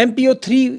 MPO 3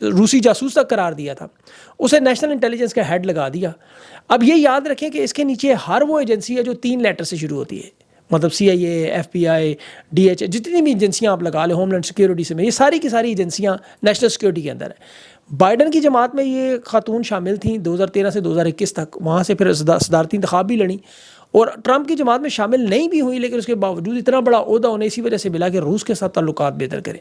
روسی جاسوس تک قرار دیا تھا، اسے نیشنل انٹیلیجنس کا ہیڈ لگا دیا۔ اب یہ یاد رکھیں کہ اس کے نیچے ہر وہ ایجنسی ہے جو 3 لیٹر سے شروع ہوتی ہے، مطلب CIA، FBI، DHA، جتنی بھی ایجنسیاں آپ لگا لیں، ہوم لینڈ سیکیورٹی سے میں، یہ ساری کی ساری ایجنسیاں نیشنل سیکیورٹی کے اندر ہیں۔ بائیڈن کی جماعت میں یہ خاتون شامل تھیں 2013 سے 2021 تک، وہاں سے پھر صدارتی انتخاب بھی لڑیں، اور ٹرمپ کی جماعت میں شامل نہیں بھی ہوئی، لیکن اس کے باوجود اتنا بڑا عہدہ انہیں اسی وجہ سے ملا کہ روس کے ساتھ تعلقات بہتر کریں،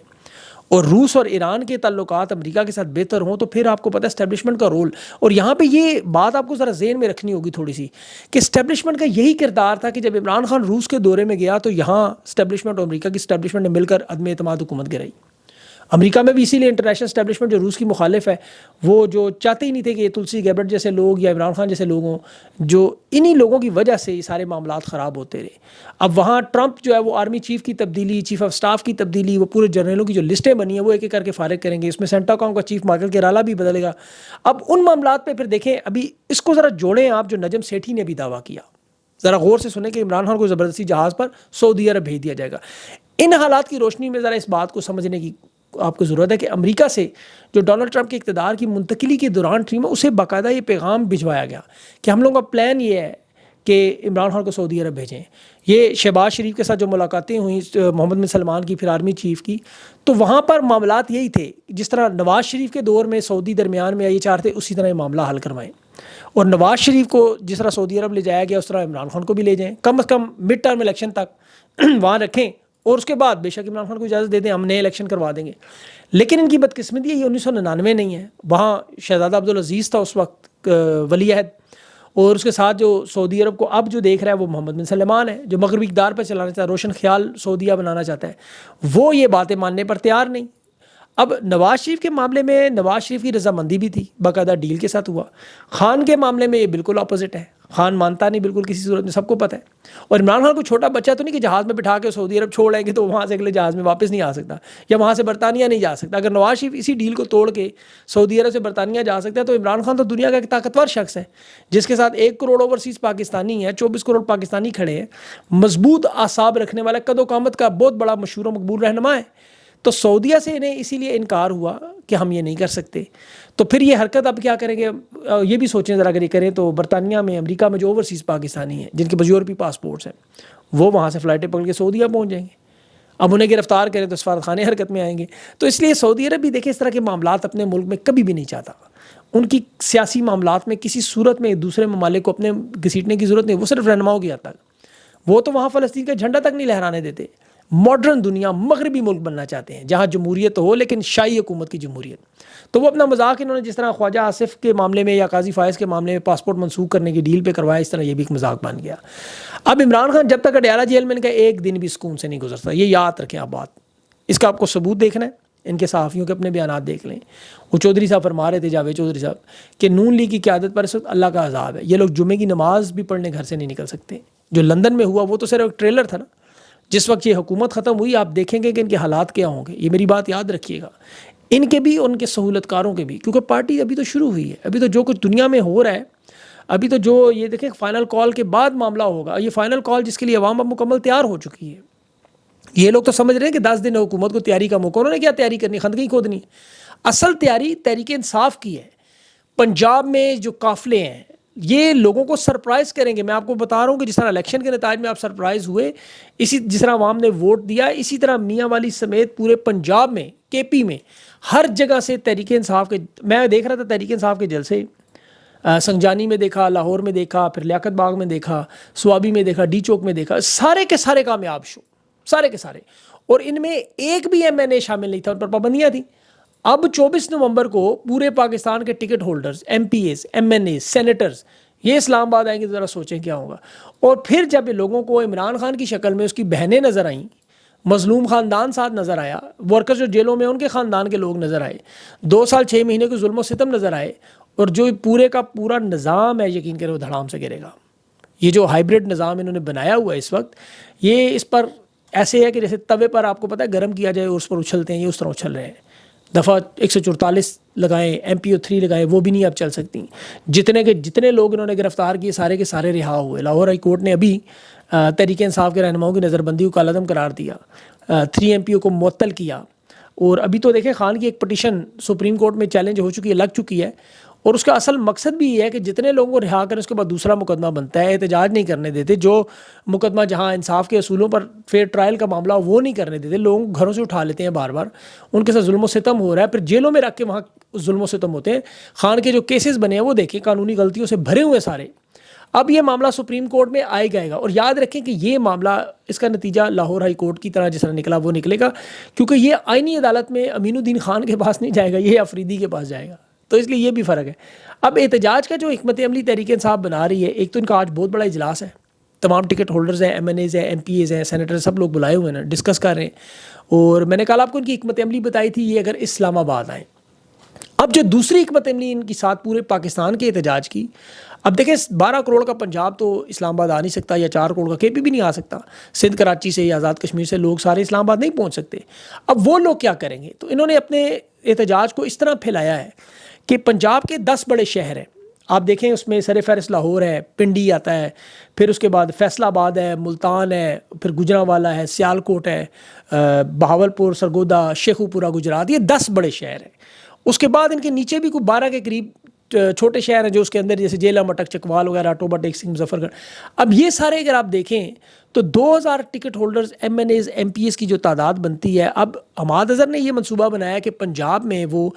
اور روس اور ایران کے تعلقات امریکہ کے ساتھ بہتر ہوں تو پھر آپ کو پتہ ہے اسٹیبلشمنٹ کا رول، اور یہاں پہ یہ بات آپ کو ذرا ذہن میں رکھنی ہوگی تھوڑی سی، کہ اسٹیبلشمنٹ کا یہی کردار تھا کہ جب عمران خان روس کے دورے میں گیا تو یہاں اسٹیبلشمنٹ اور امریکہ کی اسٹیبلشمنٹ نے مل کر عدم اعتماد حکومت گرائی۔ امریکہ میں بھی اسی لیے انٹرنیشنل اسٹیبلشمنٹ جو روس کی مخالف ہے، وہ جو چاہتے ہی نہیں تھے کہ یہ تلسی گیبرٹ جیسے لوگ یا عمران خان جیسے لوگ ہوں، جو انہی لوگوں کی وجہ سے یہ سارے معاملات خراب ہوتے رہے۔ اب وہاں ٹرمپ جو ہے وہ آرمی چیف کی تبدیلی، چیف آف سٹاف کی تبدیلی، وہ پورے جنرلوں کی جو لسٹیں بنی ہیں وہ ایک ایک کر کے فارغ کریں گے، اس میں سینٹا کام کا چیف مائیکل کیرالا بھی بدلے گا۔ اب ان معاملات پہ پھر دیکھیں، ابھی اس کو ذرا جوڑیں آپ، جو نجم سیٹھی نے بھی دعویٰ کیا، ذرا غور سے سنیں کہ عمران خان کو زبردستی جہاز پر سعودی عرب بھیج دیا جائے گا۔ ان حالات کی روشنی میں ذرا اس بات کو سمجھنے کی آپ کو ضرورت ہے کہ امریکہ سے جو ڈونلڈ ٹرمپ کے اقتدار کی منتقلی کے دوران ٹیم ہے، اسے باقاعدہ یہ پیغام بھجوایا گیا کہ ہم لوگوں کا پلان یہ ہے کہ عمران خان کو سعودی عرب بھیجیں۔ یہ شہباز شریف کے ساتھ جو ملاقاتیں ہوئیں محمد بن سلمان کی، پھر آرمی چیف کی، تو وہاں پر معاملات یہی تھے، جس طرح نواز شریف کے دور میں سعودی درمیان میں یہ چاہتے اسی طرح یہ معاملہ حل کروائیں، اور نواز شریف کو جس طرح سعودی عرب لے جایا گیا اس طرح عمران خان کو بھی لے جائیں، کم از کم مڈ ٹرم الیکشن تک وہاں رکھیں، اور اس کے بعد بے شک عمران خان کو اجازت دے دیں، ہم نئے الیکشن کروا دیں گے۔ لیکن ان کی بدقسمتی ہے یہ 1999 نہیں ہے، وہاں شہزادہ عبدالعزیز تھا اس وقت ولی عہد، اور اس کے ساتھ جو سعودی عرب کو اب جو دیکھ رہا ہے وہ محمد بن سلمان ہے، جو مغربی اقدار پر چلانا چاہتا ہے، روشن خیال سعودیہ بنانا چاہتا ہے، وہ یہ باتیں ماننے پر تیار نہیں۔ اب نواز شریف کے معاملے میں نواز شریف کی رضامندی بھی تھی، باقاعدہ ڈیل کے ساتھ ہوا۔ خان کے معاملے میں یہ بالکل اپوزٹ ہے، خان مانتا نہیں بالکل کسی صورت میں، سب کو پتہ ہے۔ اور عمران خان کو چھوٹا بچہ تو نہیں کہ جہاز میں بٹھا کے سعودی عرب چھوڑ آئیں گے تو وہاں سے اگلے جہاز میں واپس نہیں آ سکتا، یا وہاں سے برطانیہ نہیں جا سکتا۔ اگر نواز شریف اسی ڈیل کو توڑ کے سعودی عرب سے برطانیہ جا سکتا ہے تو عمران خان تو دنیا کا ایک طاقتور شخص ہے، جس کے ساتھ 1 کروڑ اوورسیز پاکستانی ہے، 24 کروڑ پاکستانی کھڑے ہیں، مضبوط اعصاب رکھنے والا، قد و قامت کا بہت بڑا مشہور و مقبول رہنما ہے۔ تو سعودیہ سے انہیں اسی لیے انکار ہوا کہ ہم یہ نہیں کر سکتے۔ تو پھر یہ حرکت اب کیا کریں گے، یہ بھی سوچیں ذرا، اگر یہ کریں تو برطانیہ میں، امریکہ میں جو اوورسیز پاکستانی ہیں جن کے پاس یورپی پاسپورٹس ہیں، وہ وہاں سے فلائٹیں پکڑ کے سعودیہ پہنچ جائیں گے۔ اب انہیں گرفتار کریں تو سفارت خانے حرکت میں آئیں گے۔ تو اس لیے سعودی عرب بھی دیکھیں اس طرح کے معاملات اپنے ملک میں کبھی بھی نہیں چاہتا، ان کی سیاسی معاملات میں کسی صورت میں دوسرے ممالک کو اپنے گھسیٹنے کی ضرورت نہیں، وہ صرف رہنماؤں کی حد تک، وہ تو وہاں فلسطین کا جھنڈا تک نہیں لہرانے دیتے۔ ماڈرن دنیا مغربی ملک بننا چاہتے ہیں جہاں جمہوریت ہو، لیکن شاہی حکومت کی جمہوریت۔ تو وہ اپنا مذاق انہوں نے جس طرح خواجہ آصف کے معاملے میں یا قاضی فائز کے معاملے میں پاسپورٹ منسوخ کرنے کی ڈیل پہ کروایا، اس طرح یہ بھی ایک مذاق بن گیا۔ اب عمران خان جب تک اڈیالہ جیل میں ان کا ایک دن بھی سکون سے نہیں گزرتا، یہ یاد رکھیں آپ بات۔ اس کا آپ کو ثبوت دیکھنا ہے، ان کے صحافیوں کے اپنے بیانات دیکھ لیں۔ وہ چودھری صاحب فرما رہے تھے، جاوید چودھری صاحب، کہ نون لیگ کی قیادت پر اس وقت اللہ کا عذاب ہے، یہ لوگ جمعے کی نماز بھی پڑھنے گھر سے نہیں نکل سکتے۔ جو لندن میں ہوا وہ تو صرف ایک ٹریلر تھا نا، جس وقت یہ حکومت ختم ہوئی آپ دیکھیں گے کہ ان کے حالات کیا ہوں گے۔ یہ میری بات یاد رکھیے گا، ان کے بھی، ان کے سہولت کاروں کے بھی، کیونکہ پارٹی ابھی تو شروع ہوئی ہے، ابھی تو جو کچھ دنیا میں ہو رہا ہے، ابھی تو جو یہ دیکھیں فائنل کال کے بعد معاملہ ہوگا، یہ فائنل کال جس کے لیے عوام اب مکمل تیار ہو چکی ہے۔ یہ لوگ تو سمجھ رہے ہیں کہ 10 دن حکومت کو تیاری کا موقع، انہوں نے کیا تیاری کرنی، خندقیں کھودنی۔ اصل تیاری تحریک انصاف کی ہے۔ پنجاب میں جو قافلے ہیں یہ لوگوں کو سرپرائز کریں گے۔ میں آپ کو بتا رہا ہوں کہ جس طرح الیکشن کے نتائج میں آپ سرپرائز ہوئے، جس طرح عوام نے ووٹ دیا، اسی طرح میاں والی سمیت پورے پنجاب میں، KP میں، ہر جگہ سے تحریک انصاف کے، میں دیکھ رہا تھا تحریک انصاف کے جلسے، سنجانی میں دیکھا، لاہور میں دیکھا، پھر لیاقت باغ میں دیکھا، سوابی میں دیکھا، ڈی چوک میں دیکھا، سارے کے سارے کامیاب شو، سارے کے سارے، اور ان میں ایک بھی MNA شامل نہیں تھا، ان پر پابندیاں تھیں۔ اب 24 نومبر کو پورے پاکستان کے ticket holders, MPAs، MNAs، senators یہ اسلام آباد آئیں گے، ذرا سوچیں کیا ہوگا۔ اور پھر جب لوگوں کو عمران خان کی شکل میں اس کی بہنیں نظر آئیں، مظلوم خاندان ساتھ نظر آیا، ورکرز جو جیلوں میں ان کے خاندان کے لوگ نظر آئے، 2 سال 6 مہینے کے ظلم و ستم نظر آئے، اور جو پورے کا پورا نظام ہے یقین کریں وہ دھڑام سے گرے گا۔ یہ جو ہائیبرڈ نظام انہوں نے بنایا ہوا ہے اس وقت، یہ اس پر ایسے ہے کہ جیسے توے پر آپ کو پتہ ہے گرم کیا جائے اور اس پر اچھلتے ہیں، یہ اس طرح اچھل رہے ہیں۔ دفعہ 144 لگائیں، MPO 3 لگائیں، وہ بھی نہیں اب چل سکتی۔ جتنے لوگ انہوں نے گرفتار کیے سارے کے سارے رہا ہوئے۔ لاہور ہائی کورٹ نے ابھی تحریک انصاف کے رہنماؤں کی نظر بندی کو کالعدم قرار دیا، 3 MPO کو معطل کیا۔ اور ابھی تو دیکھیں خان کی ایک پٹیشن سپریم کورٹ میں چیلنج ہو چکی ہے، لگ چکی ہے، اور اس کا اصل مقصد بھی یہ ہے کہ جتنے لوگوں کو رہا کریں اس کے بعد دوسرا مقدمہ بنتا ہے، احتجاج نہیں کرنے دیتے، جو مقدمہ جہاں انصاف کے اصولوں پر فیئر ٹرائل کا معاملہ وہ نہیں کرنے دیتے، لوگوں کو گھروں سے اٹھا لیتے ہیں، بار بار ان کے ساتھ ظلم و ستم ہو رہا ہے، پھر جیلوں میں رکھ کے وہاں ظلم و ستم ہوتے ہیں۔ خان کے جو کیسز بنے ہیں وہ دیکھیں، قانونی غلطیوں سے بھرے ہوئے سارے۔ اب یہ معاملہ سپریم کورٹ میں آئے گا، اور یاد رکھیں کہ یہ معاملہ، اس کا نتیجہ لاہور ہائی کورٹ کی طرح جس طرح نکلا وہ نکلے گا، کیونکہ یہ آئینی عدالت میں امین الدین خان کے پاس نہیں جائے گا، یہ افریدی کے پاس جائے گا، تو اس لیے یہ بھی فرق ہے۔ اب احتجاج کا جو حکمت عملی تحریک انصاف بنا رہی ہے، ایک تو ان کا آج بہت بڑا اجلاس ہے، تمام ٹکٹ ہولڈرز ہیں، ایم این ایز ہیں، ایم پی ایز ہیں، سینیٹر، سب لوگ بلائے ہوئے ہیں، ڈسکس کر رہے ہیں، اور میں نے کل آپ کو ان کی حکمت عملی بتائی تھی، یہ اگر اسلام آباد آئیں۔ اب جو دوسری حکمت عملی ان کی ساتھ پورے پاکستان کے احتجاج کی، اب دیکھیں 12 کروڑ کا پنجاب تو اسلام آباد آ نہیں سکتا، یا 4 کروڑ کا کے پی بھی نہیں آ سکتا، سندھ کراچی سے یا آزاد کشمیر سے لوگ سارے اسلام آباد نہیں پہنچ سکتے۔ اب وہ لوگ کیا کریں گے؟ تو انہوں نے اپنے احتجاج کو اس طرح پھیلایا ہے کہ پنجاب کے 10 بڑے شہر ہیں، آپ دیکھیں اس میں سر فہرست لاہور ہے، پنڈی آتا ہے، پھر اس کے بعد فیصل آباد ہے، ملتان ہے، پھر گجرانوالا ہے، سیالکوٹ ہے، بہاولپور، سرگودا، شیخوپورہ گجرات، یہ 10 بڑے شہر ہیں۔ اس کے بعد ان کے نیچے بھی کوئی 12 کے قریب چھوٹے شہر ہیں جو اس کے اندر، جیسے جیلا، مٹک، چکوال وغیرہ، ٹوبا ٹیک سنگھ، مظفر گڑھ۔ اب یہ سارے اگر آپ دیکھیں تو 2000 ticket holders, M N As, M P S کی جو تعداد بنتی ہے۔ اب حماد اظہر نے یہ منصوبہ بنایا کہ پنجاب میں وہ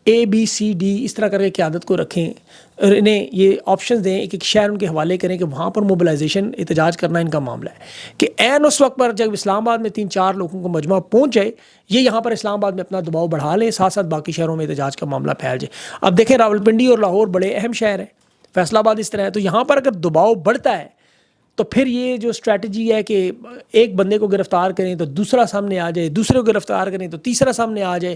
اے بی سی ڈی اس طرح کر کے قیادت کو رکھیں، اور انہیں یہ آپشنز دیں، ایک ایک شہر ان کے حوالے کریں کہ وہاں پر موبلائزیشن، احتجاج کرنا ان کا معاملہ ہے، کہ عین اس وقت پر جب اسلام آباد میں 3-4 لوگوں کو مجمع پہنچ جائے، یہ یہاں پر اسلام آباد میں اپنا دباؤ بڑھا لیں، ساتھ ساتھ باقی شہروں میں احتجاج کا معاملہ پھیل جائے۔ اب دیکھیں راولپنڈی اور لاہور بڑے اہم شہر ہیں، فیصل آباد اس طرح ہے، تو یہاں پر اگر دباؤ بڑھتا ہے تو پھر یہ جو اسٹریٹجی ہے کہ ایک بندے کو گرفتار کریں تو دوسرا سامنے آ جائے، دوسرے کو گرفتار کریں تو تیسرا سامنے آ جائے،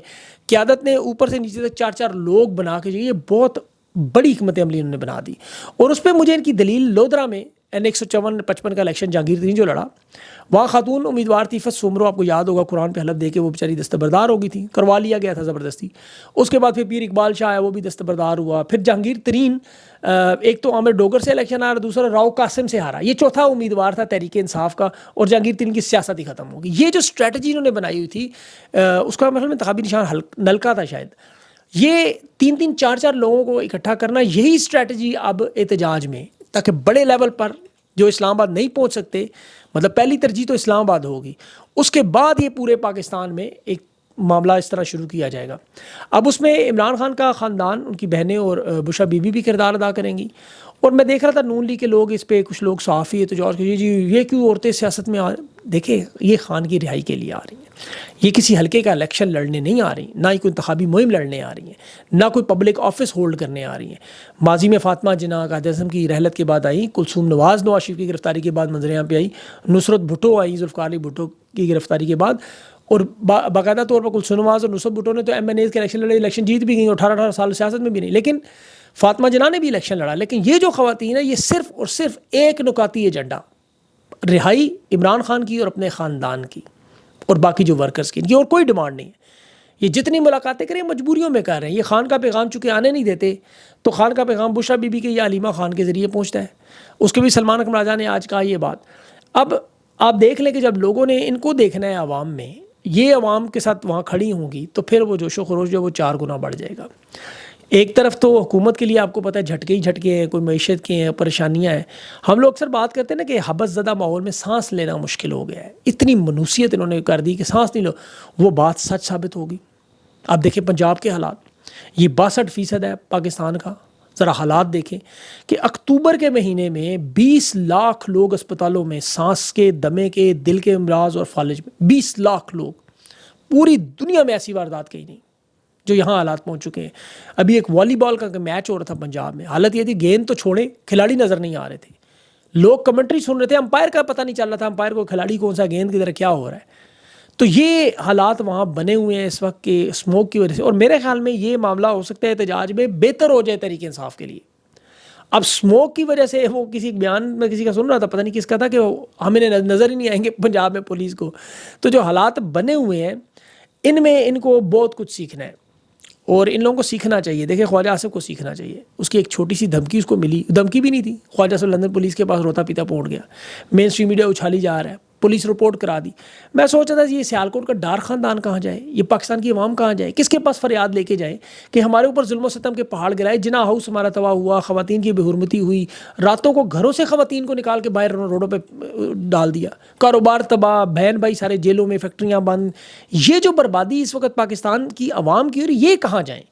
قیادت نے اوپر سے نیچے تک 4-4 لوگ بنا کے، یہ بہت بڑی حکمت عملی انہوں نے بنا دی۔ اور اس پہ مجھے ان کی دلیل، لودھرا میں N 154-55 کا الیکشن جہانگیر ترین جو لڑا، وہاں خاتون امیدوار تھی عفت سومرو، آپ کو یاد ہوگا، قرآن پہ حلف دے کے وہ بیچاری دستبردار ہو گئی تھی، کروا لیا گیا تھا زبردستی۔ اس کے بعد پھر پیر اقبال شاہ ہے، وہ بھی دستبردار ہوا۔ پھر جہانگیر ترین، ایک تو عامر ڈوگر سے الیکشن آ رہا، دوسرا راؤ قاسم سے ہارا، یہ چوتھا امیدوار تھا تحریک انصاف کا، اور جہانگیر ترین کی سیاست ہی ختم ہوگی۔ یہ جو اسٹریٹجی انہوں نے بنائی ہوئی تھی، اس کا مطلب انتخابی نشان نلکا تھا شاید، یہ 3-4 لوگوں کو اکٹھا کرنا، یہی اسٹریٹجی اب احتجاج میں، تاکہ بڑے لیول پر جو اسلام آباد نہیں پہنچ سکتے، مطلب پہلی ترجیح تو اسلام آباد ہوگی، اس کے بعد یہ پورے پاکستان میں ایک معاملہ اس طرح شروع کیا جائے گا۔ اب اس میں عمران خان کا خاندان، ان کی بہنیں اور بشرا بی بی بھی کردار ادا کریں گی۔ اور میں دیکھ رہا تھا نون لیگ کے لوگ اس پہ، کچھ لوگ صحافی احتجاج کہ جی یہ کیوں عورتیں سیاست میں آ رہی ہیں؟ دیکھیں، یہ خان کی رہائی کے لیے آ رہی ہیں، یہ کسی حلقے کا الیکشن لڑنے نہیں آ رہی، نہ ہی کوئی انتخابی مہم لڑنے آ رہی ہیں، نہ کوئی پبلک آفس ہولڈ کرنے آ رہی ہیں۔ ماضی میں فاطمہ جناح قائد اعظم کی رحلت کے بعد آئی، کلثوم نواز نواز شریف کی گرفتاری کے بعد منظر عام پہ آئی، نصرت بھٹو آئی ذوالفقار علی بھٹو کی گرفتاری کے بعد، اور باقاعدہ طور پر کلثوم نواز اور نصرت بھٹو نے تو ایم این ایز کے الیکشن لڑے، الیکشن جیت بھی گئی، 18 سال سیاست میں بھی نہیں، لیکن فاطمہ جناح نے بھی الیکشن لڑا۔ لیکن یہ جو خواتین ہیں، یہ صرف اور صرف ایک نکاتی ایجنڈا، رہائی عمران خان کی اور اپنے خاندان کی، اور باقی جو ورکرز کی، ان کی اور کوئی ڈیمانڈ نہیں ہے۔ یہ جتنی ملاقاتیں کریں مجبوریوں میں کر رہے ہیں، یہ خان کا پیغام چونکہ آنے نہیں دیتے، تو خان کا پیغام بشرا بی بی کے یا علیمہ خان کے ذریعے پہنچتا ہے۔ اس کے بھی سلمان اکرم راجہ نے آج کہا یہ بات۔ اب آپ دیکھ لیں کہ جب لوگوں نے ان کو دیکھنا ہے عوام میں، یہ عوام کے ساتھ وہاں کھڑی ہوں گی، تو پھر وہ جوش و خروش جو وہ 4 گنا بڑھ جائے گا۔ ایک طرف تو حکومت کے لیے آپ کو پتہ ہے جھٹکے ہی جھٹکے ہیں، کوئی معیشت کے ہیں، پریشانیاں ہیں۔ ہم لوگ اکثر بات کرتے ہیں نا کہ حبس زدہ ماحول میں سانس لینا مشکل ہو گیا ہے، اتنی منوسیت انہوں نے کر دی کہ سانس نہیں لو، وہ بات سچ ثابت ہوگی۔ آپ دیکھیں پنجاب کے حالات، یہ 62% ہے پاکستان کا، ذرا حالات دیکھیں کہ اکتوبر کے مہینے میں 20 لاکھ لوگ اسپتالوں میں، سانس کے، دمے کے، دل کے امراض اور فالج میں، 20 لاکھ لوگ، پوری دنیا میں ایسی واردات کہیں نہیں جو یہاں حالات پہنچ چکے ہیں۔ ابھی ایک والی بال کا میچ ہو رہا تھا پنجاب میں، حالت یہ تھی گیند تو چھوڑیں، کھلاڑی نظر نہیں آ رہے تھے، لوگ کمنٹری سن رہے تھے، امپائر کا پتہ نہیں چل رہا تھا، امپائر کو کھلاڑی کون سا، گیند کی طرح کیا ہو رہا ہے۔ تو یہ حالات وہاں بنے ہوئے ہیں اس وقت کے اسموک کی وجہ سے، اور میرے خیال میں یہ معاملہ ہو سکتا ہے احتجاج میں بہتر ہو جائے تحریک انصاف کے لیے۔ اب اسموک کی وجہ سے، وہ کسی بیان میں کسی کا سن رہا تھا، پتہ نہیں کس کا تھا، کہ ہمیں نظر ہی نہیں آئیں گے پنجاب میں پولیس کو۔ تو جو حالات بنے ہوئے ہیں، ان میں ان کو بہت کچھ سیکھنا ہے، اور ان لوگوں کو سیکھنا چاہیے۔ دیکھیں خواجہ آصف کو سیکھنا چاہیے، اس کی ایک چھوٹی سی دھمکی اس کو ملی، دھمکی بھی نہیں تھی، خواجہ آصف لندن پولیس کے پاس روتا پیتا پہنچ گیا، مین اسٹریم میڈیا اچھالی جا رہا ہے، پولیس رپورٹ کرا دی. میں سوچ رہا تھا یہ سیالکوٹ کا ڈار خاندان کہاں جائے, یہ پاکستان کی عوام کہاں جائے, کس کے پاس فریاد لے کے جائے کہ ہمارے اوپر ظلم و ستم کے پہاڑ گرائے, جنا ہاؤس ہمارا تباہ ہوا, خواتین کی بے حرمتی ہوئی, راتوں کو گھروں سے خواتین کو نکال کے باہر روڈوں پہ ڈال دیا, کاروبار تباہ, بہن بھائی سارے جیلوں میں, فیکٹریاں بند. یہ جو بربادی اس وقت پاکستان کی عوام کی ہو رہی, یہ کہاں جائیں؟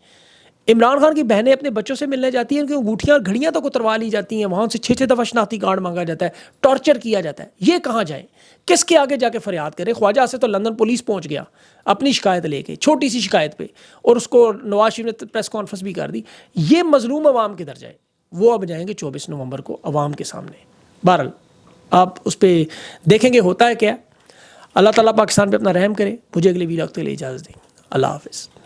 عمران خان کی بہنیں اپنے بچوں سے ملنے جاتی ہیں, ان کی انگوٹھیاں اور گھڑیاں تو اتروا لی جاتی ہیں, وہاں سے 6 دفعہ شناختی کارڈ مانگا جاتا ہے, ٹارچر کیا جاتا ہے. یہ کہاں جائیں؟ کس کے آگے جا کے فریاد کریں؟ خواجہ سے تو لندن پولیس پہنچ گیا اپنی شکایت لے کے, چھوٹی سی شکایت پہ, اور اس کو نواز شریف نے پریس کانفرنس بھی کر دی. یہ مظلوم عوام کدھر جائے؟ وہ اب جائیں گے 24 نومبر کو عوام کے سامنے. بہرحال آپ اس پہ دیکھیں گے ہوتا ہے کیا. اللہ تعالیٰ پاکستان پہ اپنا رحم کرے. مجھے اگلے ویلاگ کے لیے اجازت دیں. اللہ حافظ.